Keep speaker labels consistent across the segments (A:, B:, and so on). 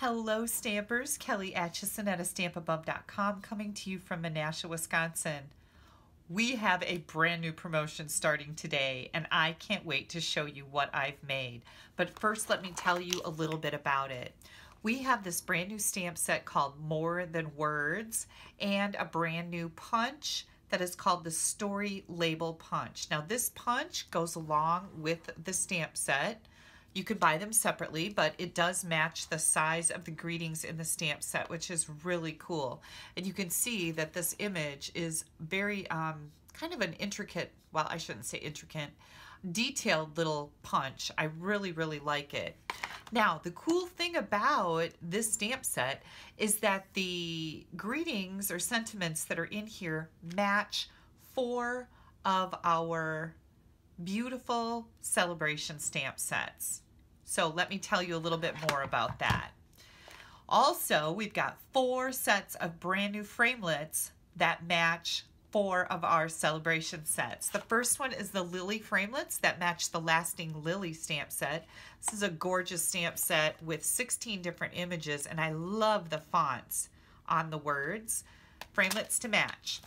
A: Hello Stampers, Kelly Acheson at stampabub.com coming to you from Menasha, Wisconsin. We have a brand new promotion starting today and I can't wait to show you what I've made. But first let me tell you a little bit about it. We have this brand new stamp set called More Than Words and a brand new punch that is called the Story Label Punch. Now this punch goes along with the stamp set. You could buy them separately, but it does match the size of the greetings in the stamp set, which is really cool. And you can see that this image is very kind of an intricate, well, I shouldn't say intricate, detailed little punch. I really, really like it. Now, the cool thing about this stamp set is that the greetings or sentiments that are in here match 4 of our beautiful celebration stamp sets. So let me tell you a little bit more about that. Also, we've got 4 sets of brand new framelits that match 4 of our celebration sets. The first one is the lily framelits that match the lasting lily stamp set. This is a gorgeous stamp set with 16 different images, and I love the fonts on the words. Framelits to match.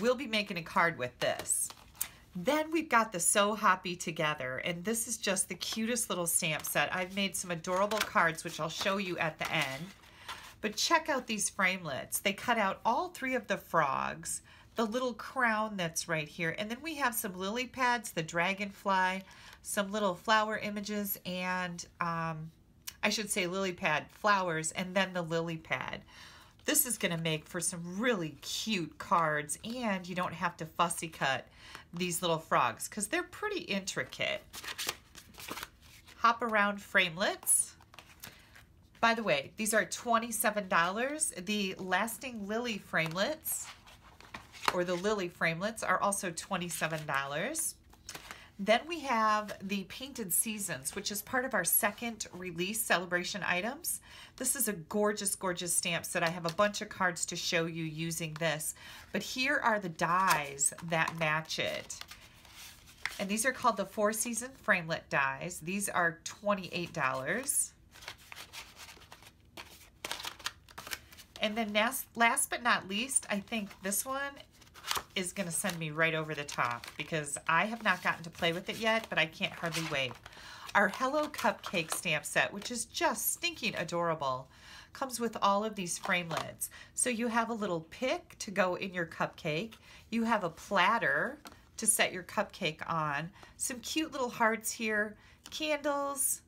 A: We'll be making a card with this. Then we've got the So Happy Together, and this is just the cutest little stamp set. I've made some adorable cards, which I'll show you at the end. But check out these framelits. They cut out all 3 of the frogs, the little crown that's right here, and then we have some lily pads, the dragonfly, some little flower images, and I should say lily pad flowers, and then the lily pad. This is going to make for some really cute cards, and you don't have to fussy cut these little frogs because they're pretty intricate. Hop around framelits. By the way, these are $27. The lasting lily framelits, or the lily framelits, are also $27. Then we have the Painted Seasons, which is part of our second release celebration items. This is a gorgeous, gorgeous stamp set. I have a bunch of cards to show you using this, but here are the dies that match it. And these are called the 4-Season Framelit dies. These are $28. And then last but not least, I think this one is going to send me right over the top because I have not gotten to play with it yet, but I can't hardly wait. Our Hello Cupcake stamp set, which is just stinking adorable, comes with all of these framelits. So you have a little pick to go in your cupcake. You have a platter to set your cupcake on. Some cute little hearts here, candles,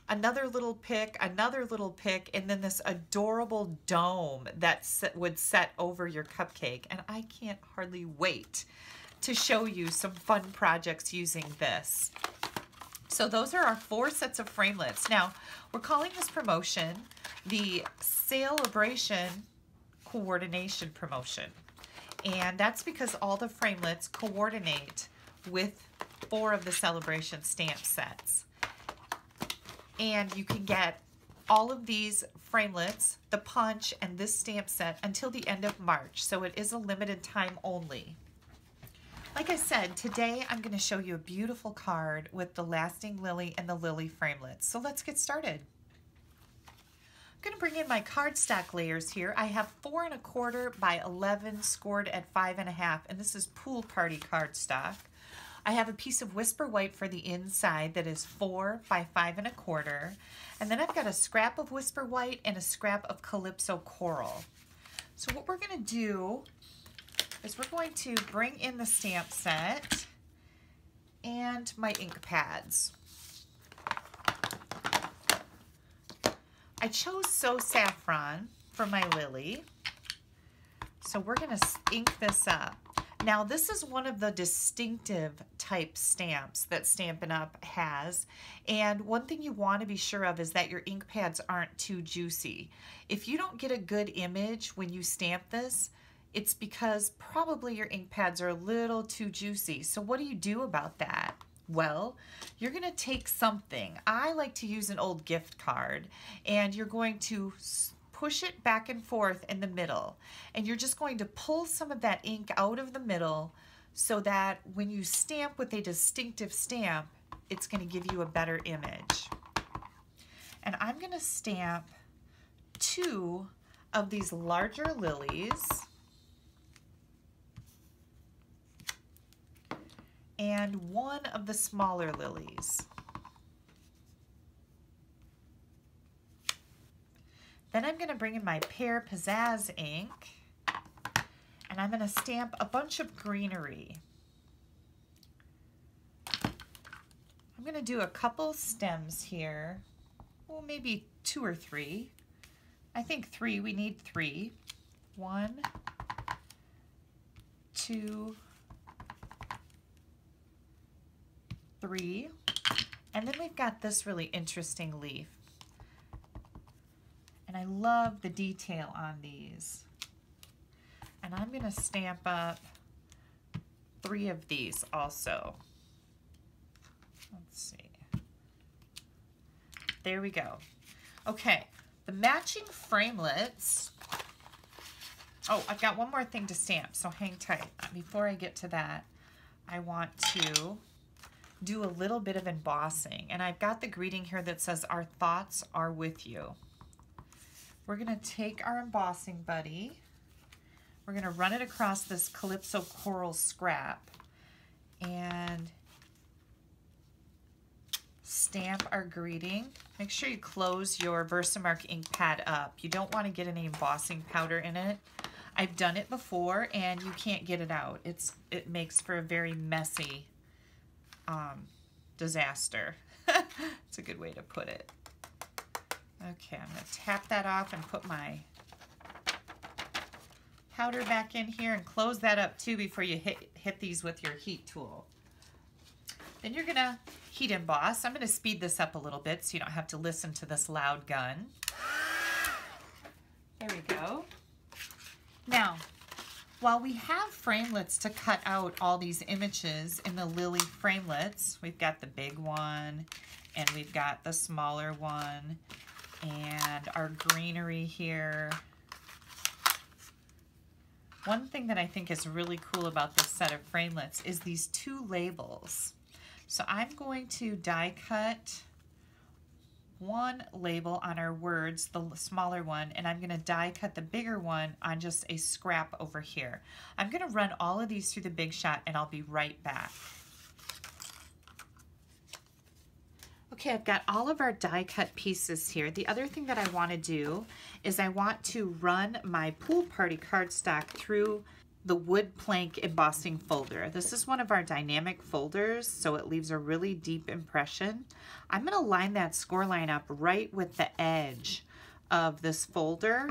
A: another little pick, and then this adorable dome that would set over your cupcake. And I can't hardly wait to show you some fun projects using this. So those are our 4 sets of framelits. Now, we're calling this promotion the SALE-A-BRATION Coordination Promotion. And that's because all the framelits coordinate with 4 of the celebration stamp sets. And you can get all of these framelits, the punch, and this stamp set until the end of March. So it is a limited time only. Like I said, today I'm going to show you a beautiful card with the lasting lily and the lily framelits. So let's get started. I'm going to bring in my cardstock layers here. I have 4 1/4 by 11 scored at 5 1/2, and this is Pool Party cardstock. I have a piece of Whisper White for the inside that is 4 by 5 1/4. And then I've got a scrap of Whisper White and a scrap of Calypso Coral. So what we're going to do is we're going to bring in the stamp set and my ink pads. I chose So Saffron for my lily. So we're going to ink this up. Now this is one of the distinctive type stamps that Stampin' Up has, and one thing you want to be sure of is that your ink pads aren't too juicy. If you don't get a good image when you stamp this, it's because probably your ink pads are a little too juicy. So what do you do about that? Well, you're going to take something. I like to use an old gift card, and you're going to push it back and forth in the middle, and you're just going to pull some of that ink out of the middle so that when you stamp with a distinctive stamp, it's going to give you a better image. And I'm going to stamp 2 of these larger lilies and 1 of the smaller lilies. Then I'm going to bring in my Pear Pizzazz ink and I'm going to stamp a bunch of greenery. I'm going to do a couple stems here, well, maybe 2 or 3. I think 3, we need 3. 1, 2, 3. And then we've got this really interesting leaf. And I love the detail on these. And I'm going to stamp up 3 of these also. Let's see. There we go. Okay, the matching framelits. Oh, I've got one more thing to stamp, so hang tight. Before I get to that, I want to do a little bit of embossing. And I've got the greeting here that says, "Our thoughts are with you." We're going to take our embossing buddy. We're going to run it across this Calypso Coral scrap and stamp our greeting. Make sure you close your Versamark ink pad up. You don't want to get any embossing powder in it. I've done it before and you can't get it out. It makes for a very messy disaster. It's a good way to put it. Okay, I'm going to tap that off and put my powder back in here and close that up too before you hit these with your heat tool. Then you're going to heat emboss. I'm going to speed this up a little bit so you don't have to listen to this loud gun. There we go. Now, while we have framelits to cut out all these images in the lily framelits, we've got the big one and we've got the smaller one and our greenery here. One thing that I think is really cool about this set of framelits is these 2 labels. So I'm going to die cut one label on our words, the smaller one, and I'm going to die cut the bigger one on just a scrap over here. I'm going to run all of these through the Big Shot and I'll be right back. Okay, I've got all of our die cut pieces here. The other thing that I want to do is I want to run my Pool Party cardstock through the wood plank embossing folder. This is one of our dynamic folders, so it leaves a really deep impression. I'm going to line that score line up right with the edge of this folder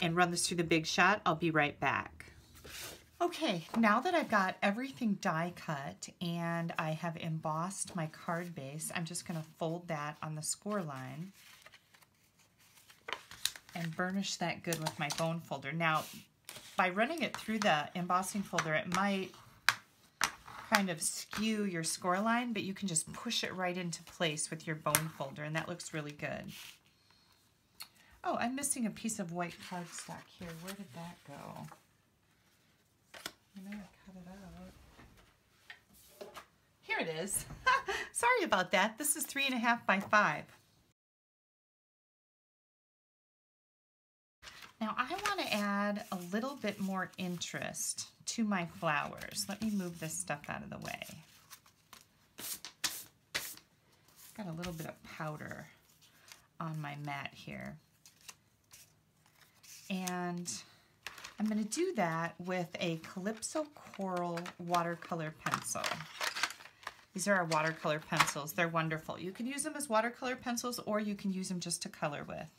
A: and run this through the Big Shot. I'll be right back. Okay, now that I've got everything die cut and I have embossed my card base, I'm just going to fold that on the score line and burnish that good with my bone folder. Now, by running it through the embossing folder, it might kind of skew your score line, but you can just push it right into place with your bone folder, and that looks really good. Oh, I'm missing a piece of white cardstock here. Where did that go? I know I cut it out. Here it is. Sorry about that. This is 3.5 by 5. Now I want to add a little bit more interest to my flowers. Let me move this stuff out of the way. Got a little bit of powder on my mat here. And I'm going to do that with a Calypso Coral watercolor pencil. These are our watercolor pencils. They're wonderful. You can use them as watercolor pencils or you can use them just to color with.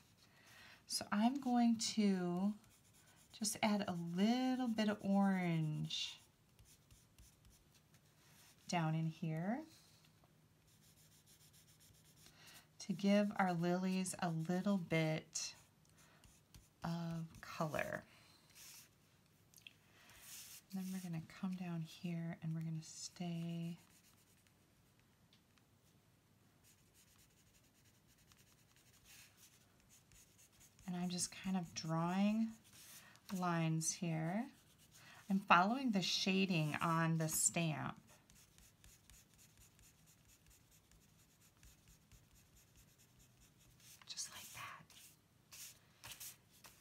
A: So I'm going to just add a little bit of orange down in here to give our lilies a little bit of color. And then we're going to come down here and we're going to stay and I'm just kind of drawing lines here. I'm following the shading on the stamp.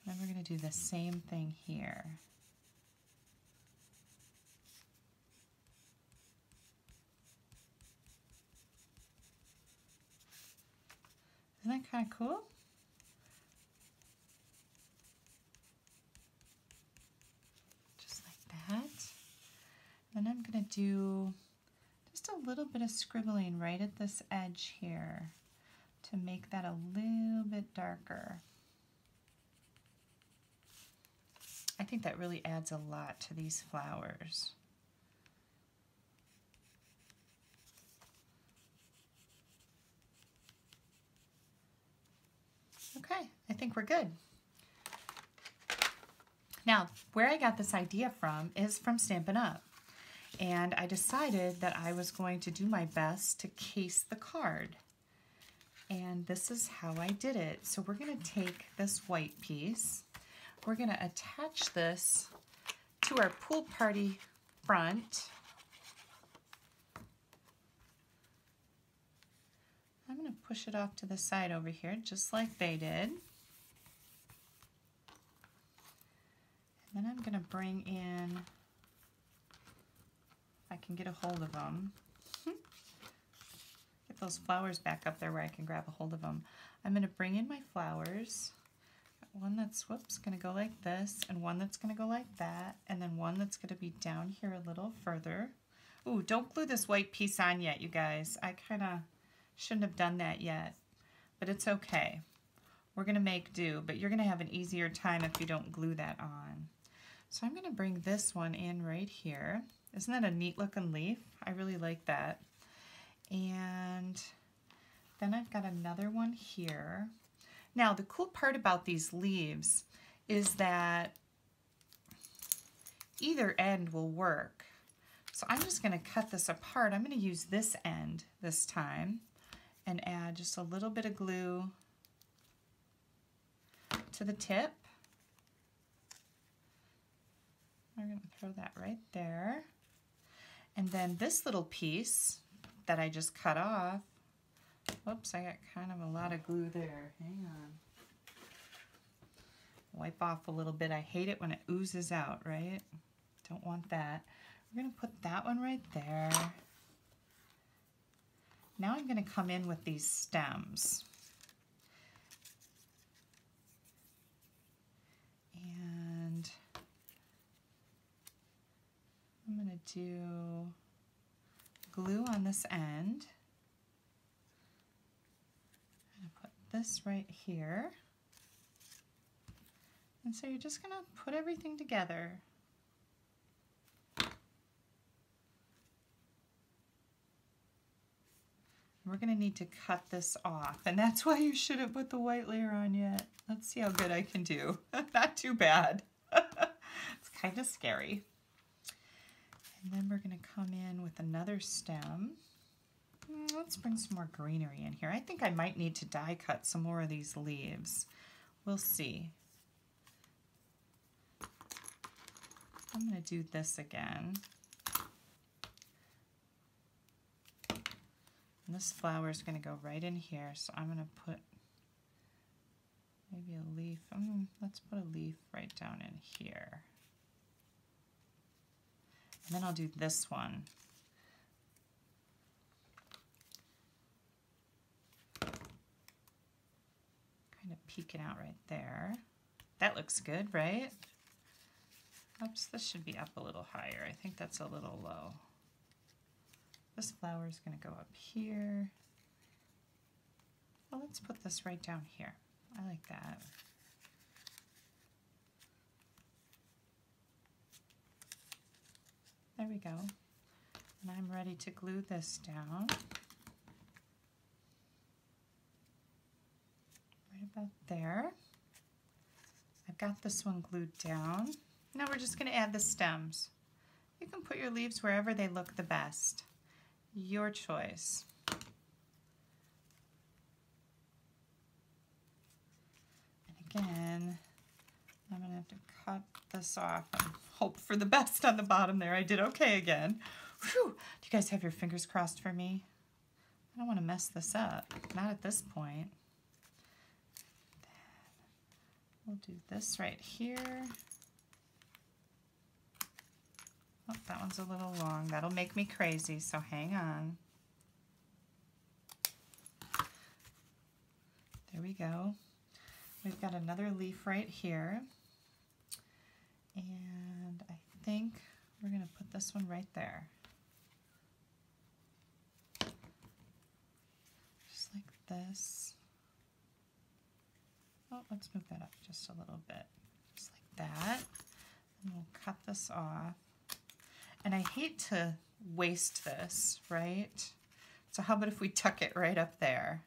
A: Then we're going to do the same thing here. Isn't that kind of cool? Just like that. Then I'm going to do just a little bit of scribbling right at this edge here to make that a little bit darker. I think that really adds a lot to these flowers. Okay, I think we're good. Now, where I got this idea from is from Stampin' Up. And I decided that I was going to do my best to case the card. And this is how I did it. So we're going to take this white piece. We're going to attach this to our pool party front. I'm going to push it off to the side over here, just like they did. And then I'm going to bring in, if I can get a hold of them, get those flowers back up there where I can grab a hold of them. I'm going to bring in my flowers. One that's, whoops, going to go like this, and one that's going to go like that, and then one that's going to be down here a little further. Ooh, don't glue this white piece on yet, you guys. I kind of shouldn't have done that yet, but it's okay. We're going to make do, but you're going to have an easier time if you don't glue that on. So I'm going to bring this one in right here. Isn't that a neat looking leaf? I really like that. And then I've got another one here. Now, the cool part about these leaves is that either end will work. So I'm just going to cut this apart. I'm going to use this end this time and add just a little bit of glue to the tip. We're going to throw that right there. And then this little piece that I just cut off, whoops, I got kind of a lot of glue there. Hang on. Wipe off a little bit. I hate it when it oozes out, right? Don't want that. We're going to put that one right there. Now I'm going to come in with these stems. And I'm going to do glue on this end. This right here. And so you're just going to put everything together. We're going to need to cut this off, and that's why you shouldn't put the white layer on yet. Let's see how good I can do. Not too bad. It's kind of scary. And then we're going to come in with another stem. Let's bring some more greenery in here. I think I might need to die cut some more of these leaves. We'll see. I'm going to do this again. And this flower is going to go right in here, so I'm going to put maybe a leaf. Let's put a leaf right down in here. And then I'll do this one. Kind of peeking out right there. That looks good, right? Oops, this should be up a little higher. I think that's a little low. This flower is going to go up here. Well, let's put this right down here. I like that. There we go. And I'm ready to glue this down. Right about there. I've got this one glued down. Now we're just going to add the stems. You can put your leaves wherever they look the best. Your choice. And again, I'm going to have to cut this off and hope for the best on the bottom there. I did okay again. Whew. Do you guys have your fingers crossed for me? I don't want to mess this up. Not at this point. Then We'll do this right here. Oh, that one's a little long. That'll make me crazy, so hang on. There we go. We've got another leaf right here. And I think we're going to put this one right there. Just like this. Oh, let's move that up just a little bit. Just like that. And we'll cut this off. And I hate to waste this, right? So how about if we tuck it right up there?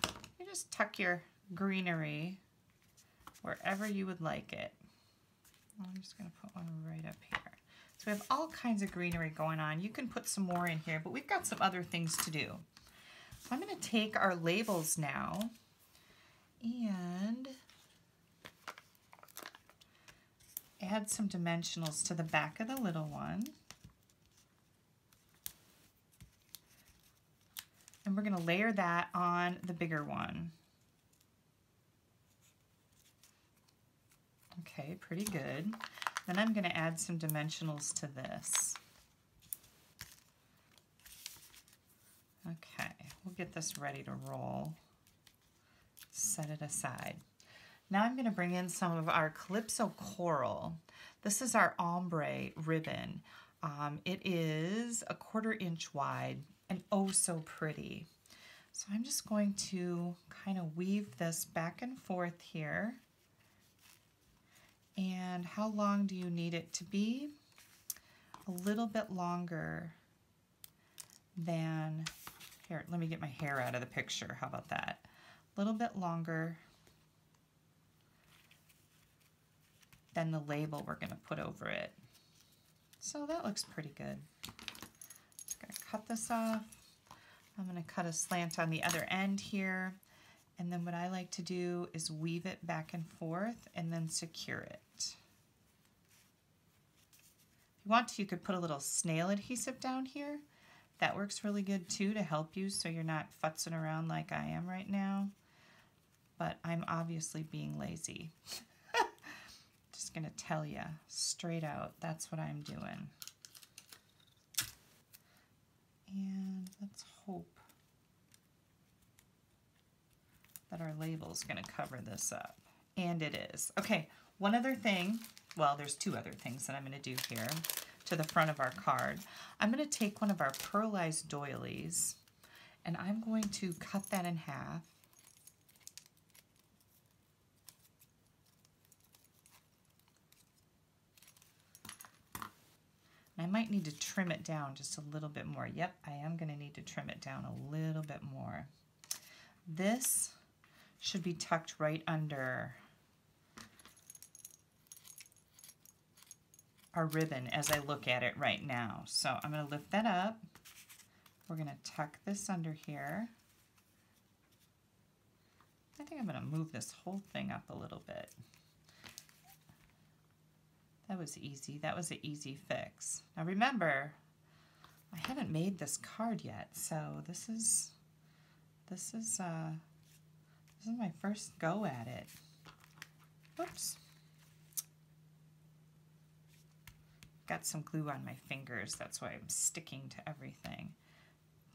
A: You just tuck your greenery wherever you would like it. I'm just going to put one right up here. So we have all kinds of greenery going on. You can put some more in here, but we've got some other things to do. So I'm going to take our labels now and add some dimensionals to the back of the little one. And we're going to layer that on the bigger one. Okay, pretty good. Then I'm going to add some dimensionals to this. Okay, we'll get this ready to roll. Set it aside. Now I'm going to bring in some of our Calypso Coral. This is our ombre ribbon. It is a 1/4 inch wide and oh so pretty. So I'm just going to kind of weave this back and forth here. And how long do you need it to be? A little bit longer than, here, let me get my hair out of the picture. How about that? A little bit longer than the label we're going to put over it. So that looks pretty good. Just going to cut this off. I'm going to cut a slant on the other end here. And then what I like to do is weave it back and forth and then secure it. If you want to, you could put a little snail adhesive down here. That works really good too to help you so you're not futzing around like I am right now. But I'm obviously being lazy. Just gonna tell you straight out, that's what I'm doing. And let's hope that our label's gonna cover this up. And it is. Okay, one other thing, well, there's two other things that I'm gonna do here to the front of our card. I'm gonna take one of our pearlized doilies and I'm going to cut that in half. I might need to trim it down just a little bit more. Yep, I am going to need to trim it down a little bit more. This should be tucked right under our ribbon as I look at it right now. So I'm going to lift that up. We're going to tuck this under here. I think I'm going to move this whole thing up a little bit. That was easy. That was an easy fix. Now remember, I haven't made this card yet, so this is my first go at it. Whoops. Got some glue on my fingers. That's why I'm sticking to everything.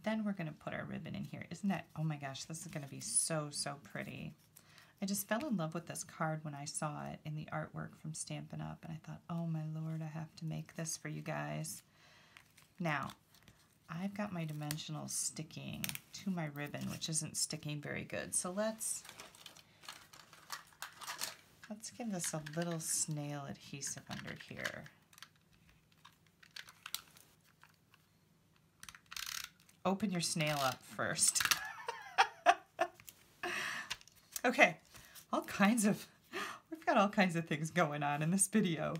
A: Then we're going to put our ribbon in here. Isn't that, oh my gosh, this is going to be so, so pretty. I just fell in love with this card when I saw it in the artwork from Stampin' Up, and I thought, oh my lord, I have to make this for you guys. Now, I've got my dimensionals sticking to my ribbon, which isn't sticking very good. So let's give this a little snail adhesive under here. Open your snail up first. Okay. We've got all kinds of things going on in this video.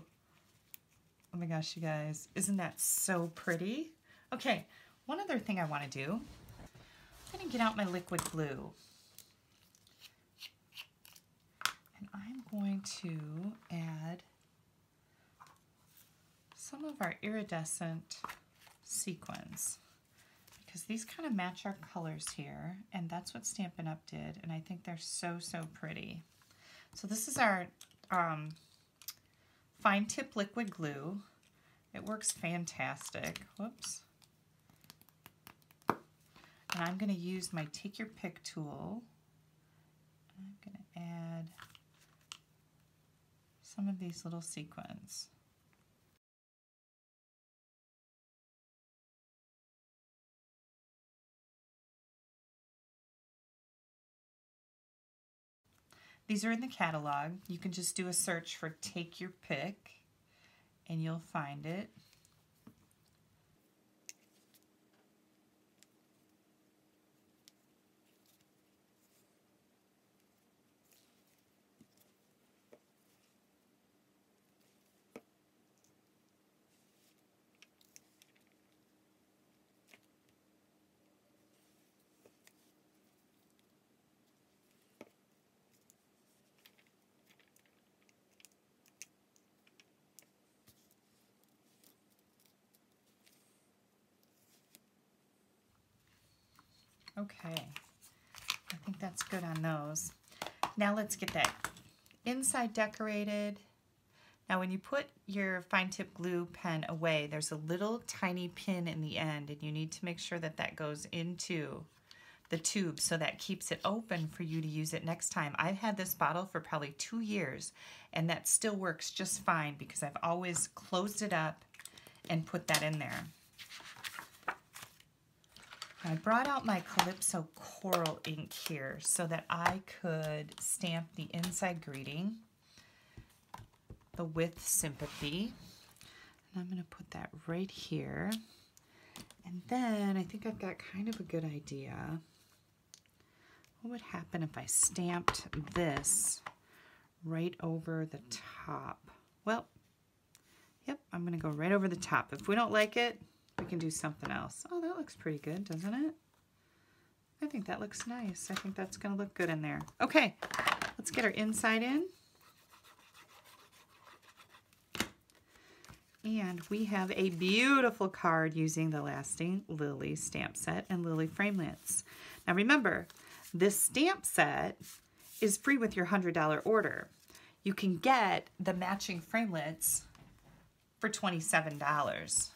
A: Oh my gosh, you guys, isn't that so pretty? Okay, one other thing I want to do, I'm going to get out my liquid glue. And I'm going to add some of our iridescent sequins, because these kind of match our colors here, and that's what Stampin' Up did, and I think they're so, so pretty. So this is our fine tip liquid glue. It works fantastic. Whoops. And I'm going to use my Take Your Pick tool. I'm going to add some of these little sequins. These are in the catalog. You can just do a search for Take Your Pick and you'll find it. Okay, I think that's good on those. Now let's get that inside decorated. Now when you put your fine tip glue pen away, there's a little tiny pin in the end, and you need to make sure that that goes into the tube so that keeps it open for you to use it next time. I've had this bottle for probably 2 years, and that still works just fine because I've always closed it up and put that in there. I brought out my Calypso Coral ink here so that I could stamp the inside greeting, the with sympathy. And I'm going to put that right here. And then I think I've got kind of a good idea. What would happen if I stamped this right over the top? Well, yep, I'm going to go right over the top. If we don't like it, we can do something else. Oh, that looks pretty good, doesn't it? I think that looks nice. I think that's going to look good in there. Okay, let's get our inside in. And we have a beautiful card using the Lasting Lily stamp set and Lily Framelits. Now remember, this stamp set is free with your $100 order. You can get the matching Framelits for $27.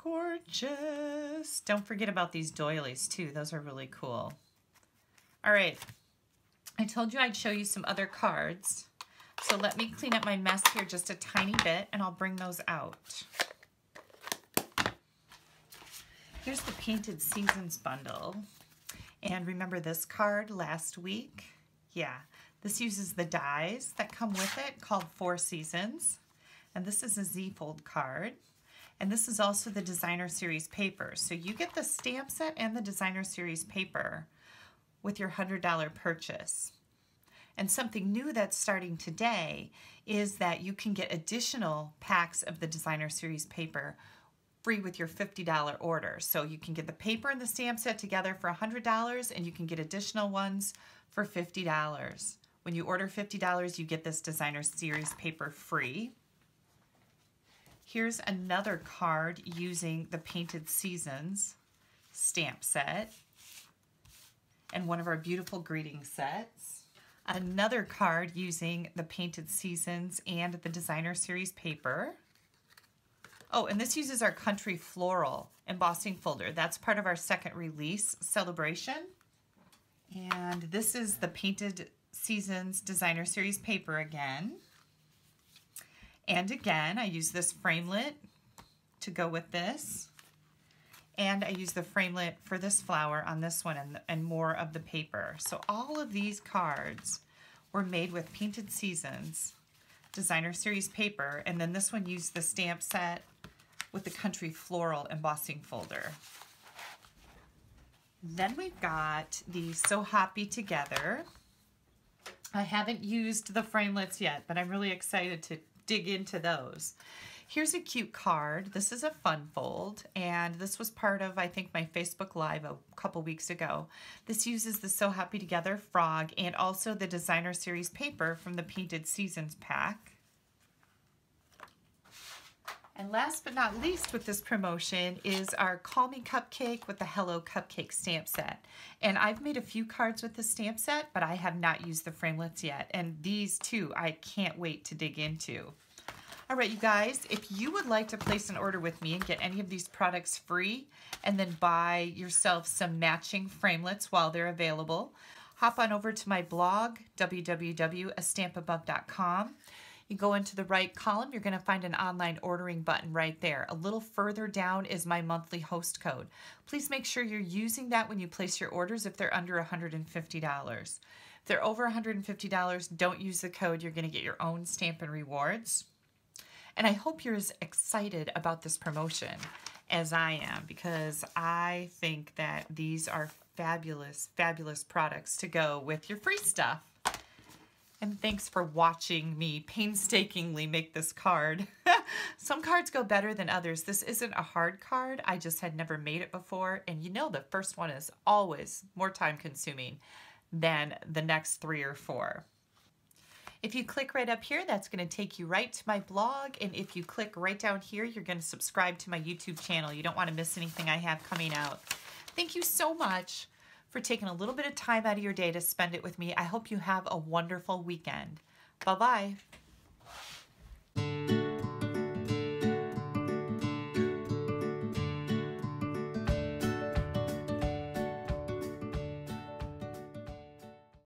A: Gorgeous. Don't forget about these doilies too. Those are really cool. All right. I told you I'd show you some other cards. So let me clean up my mess here just a tiny bit and I'll bring those out. Here's the Painted Seasons bundle. And remember this card last week? Yeah. This uses the dies that come with it called 4 Seasons. And this is a Z-fold card. And this is also the Designer Series paper. So you get the stamp set and the Designer Series paper with your $100 purchase. And something new that's starting today is that you can get additional packs of the Designer Series paper free with your $50 order. So you can get the paper and the stamp set together for $100 and you can get additional ones for $50. When you order $50, you get this Designer Series paper free. Here's another card using the Painted Seasons stamp set and one of our beautiful greeting sets. Another card using the Painted Seasons and the Designer Series paper. Oh, and this uses our Country Floral embossing folder. That's part of our second release celebration. And this is the Painted Seasons Designer Series paper again. And again, I use this framelit to go with this. And I use the framelit for this flower on this one and more of the paper. So all of these cards were made with Painted Seasons Designer Series paper. And then this one used the stamp set with the Country Floral embossing folder. Then we've got the So Happy Together. I haven't used the framelits yet, but I'm really excited to dig into those. Here's a cute card. This is a fun fold, and this was part of, I think, my Facebook Live a couple weeks ago. This uses the So Happy Together frog and also the Designer Series paper from the Painted Seasons pack. And last but not least with this promotion is our Call Me Cupcake with the Hello Cupcake stamp set. And I've made a few cards with the stamp set, but I have not used the Framelits yet. And these two I can't wait to dig into. All right, you guys, if you would like to place an order with me and get any of these products free and then buy yourself some matching Framelits while they're available, hop on over to my blog, www.astampabove.com. You go into the right column, you're going to find an online ordering button right there. A little further down is my monthly host code. Please make sure you're using that when you place your orders if they're under $150. If they're over $150, don't use the code. You're going to get your own Stampin' Rewards. And I hope you're as excited about this promotion as I am, because I think that these are fabulous, fabulous products to go with your free stuff. And thanks for watching me painstakingly make this card. Some cards go better than others. This isn't a hard card. I just had never made it before. And you know the first one is always more time consuming than the next 3 or 4. If you click right up here, that's going to take you right to my blog. And if you click right down here, you're going to subscribe to my YouTube channel. You don't want to miss anything I have coming out. Thank you so much for taking a little bit of time out of your day to spend it with me. I hope you have a wonderful weekend. Bye-bye.